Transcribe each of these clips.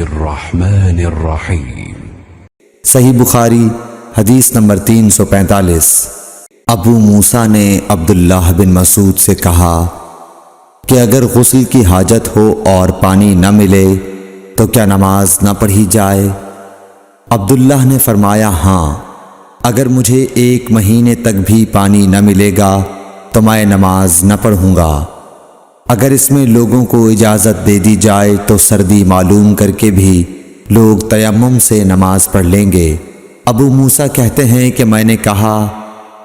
الرحمن الرحیم۔ صحیح بخاری حدیث نمبر 345۔ ابو موسیٰ نے عبداللہ بن مسعود سے کہا کہ اگر غسل کی حاجت ہو اور پانی نہ ملے تو کیا نماز نہ پڑھی جائے؟ عبداللہ نے فرمایا ہاں، اگر مجھے 1 مہینے تک بھی پانی نہ ملے گا تو میں نماز نہ پڑھوں گا۔ اگر اس میں لوگوں کو اجازت دے دی جائے تو سردی معلوم کر کے بھی لوگ تیمم سے نماز پڑھ لیں گے۔ ابو موسیٰ کہتے ہیں کہ میں نے کہا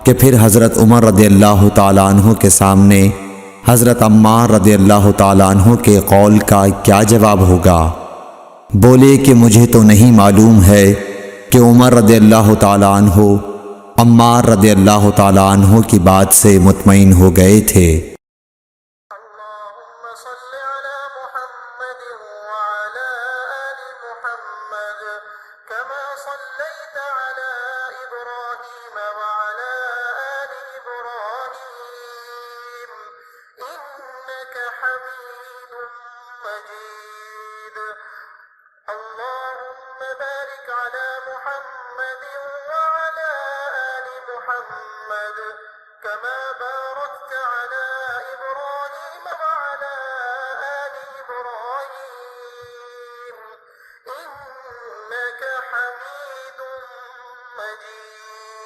کہ پھر حضرت عمر رضی اللہ تعالیٰ عنہ کے سامنے حضرت عمار رضی اللہ تعالیٰ عنہ کے قول کا کیا جواب ہوگا؟ بولے کہ مجھے تو نہیں معلوم ہے کہ عمر رضی اللہ تعالیٰ عنہ عمار رضی اللہ تعالیٰ عنہ کی بات سے مطمئن ہو گئے تھے۔ اللهم صل على محمد وعلى آل محمد كما صليت على إبراهيم وعلى آل إبراهيم إنك حميد مجيد اللهم بارك على محمد وعلى آل محمد كما باركت على إبراهيم وعلى آل إبراهيم إنك حميد مجيد